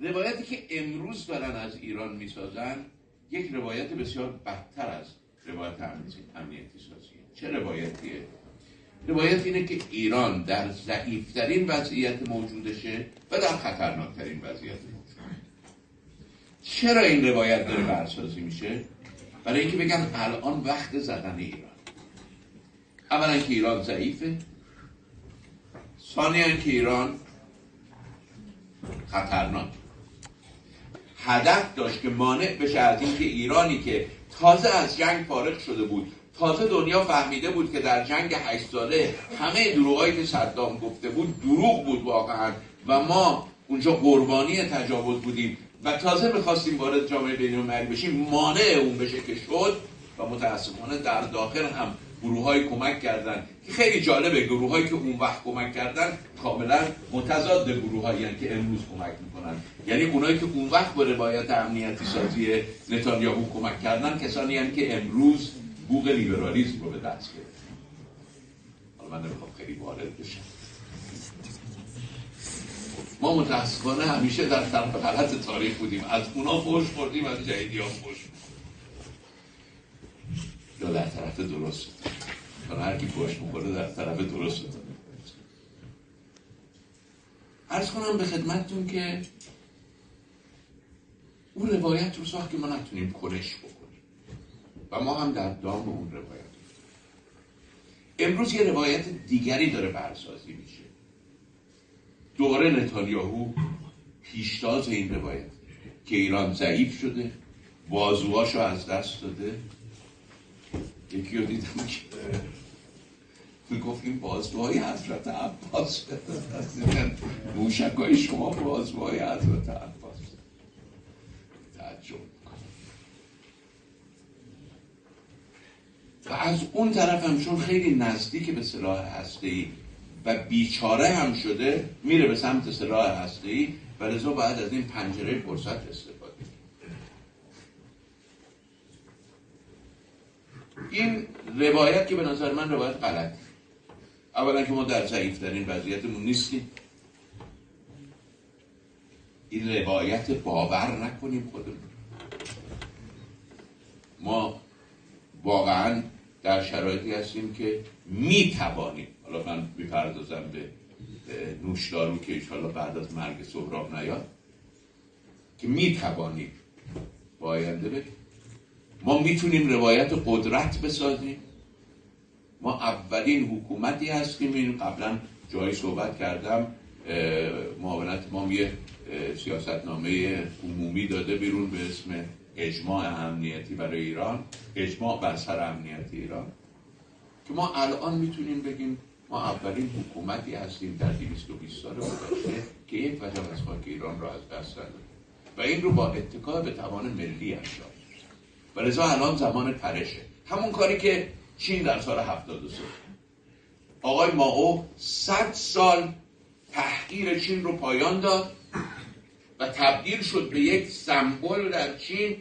روایتی که امروز دارن از ایران میسازن یک روایت بسیار بدتر از روایت امنیتی سازیه. چه روایتیه؟ روایت اینه که ایران در ضعیفترین وضعیت موجودشه و در خطرناکترین وضعیت موجود. چرا این روایت داره برسازی میشه؟ برای اینکه بگن الان وقت زدن ایران. اولا که ایران ضعیفه، ثانیاً که ایران خطرناک. هدف داشت که مانع بشه از اینکه ایرانی که تازه از جنگ فارغ شده بود، تازه دنیا فهمیده بود که در جنگ 8 ساله همه دروغایی که صدام گفته بود دروغ بود واقعا و ما اونجا قربانی تجاوز بودیم و تازه می‌خواستیم وارد جامعه بین‌المللی بشیم، مانع اون بشه که شد و متاسفانه در داخل هم گروه‌های کمک کردن که خیلی جالبه. گروه‌هایی که اون وقت کمک کردن کاملا متضاد گروه‌هایی که امروز کمک میکنن. یعنی اونایی که اون وقت به روایت امنیتی سازی نتانیاهو کمک کردن کسانی هستند که امروز بوق لیبرالیسم رو به دست گرفتن. حالا من نمیخوام خیلی وارد بشم. ما متاسفانه همیشه در طرف غلط تاریخ بودیم، از اونا فحش خوردیم، از جدیدی‌ها فحش یا در طرف درست. برای هر کی فحش می‌خوره در طرف درست. عرض کنم به خدمتتون که اون روایت رو ساخت که ما نتونیم کنش بکنیم و ما هم در دام اون روایت. امروز یه روایت دیگری داره برسازی میشه. دوره نتانیاهو پیشتاز این روایت که ایران ضعیف شده، بازوهاشو از دست داده. یکی رو دیدم که میگفت این بازوهای حضرت عباس، موشکای شما بازوهای حضرت عباس. تعجب میکنم. و از اون طرف هم چون خیلی نزدیک به سلاح هسته‌ای و بیچاره هم شده، میره به سمت سلاح هسته‌ای و لذا باید از این پنجره فرصت استفاده کنه. این روایت که به نظر من روایت غلطی. اولا که ما در ضعیف‌ترین وضعیتمون نیستیم. این روایت باور نکنیم خودمون. ما واقعا در شرایطی هستیم که میتوانیم، حالا من میپردازم به نوشدارو که انشاءالله بعد از مرگ سهراب نیاد، که میتوانیم با آینده بریم. ما میتونیم روایت قدرت بسازیم. ما اولین حکومتی هستیم، این قبلا جایی صحبت کردم، معاونت ما یه سیاستنامه عمومی داده بیرون به اسم اجماع امنیتی برای ایران، اجماع بر سر امنیتی ایران، که ما الان میتونیم بگیم ما اولین حکومتی هستیم در 220 سال گذشته که یک وجب از خاک ایران را از دست داده و این رو با اتکا به توان ملی انجام. و لذا الان زمان پرشه. همون کاری که چین در سال 73 آقای مائو 100 سال تحقیر چین رو پایان داد و تبدیل شد به یک سمبل در چین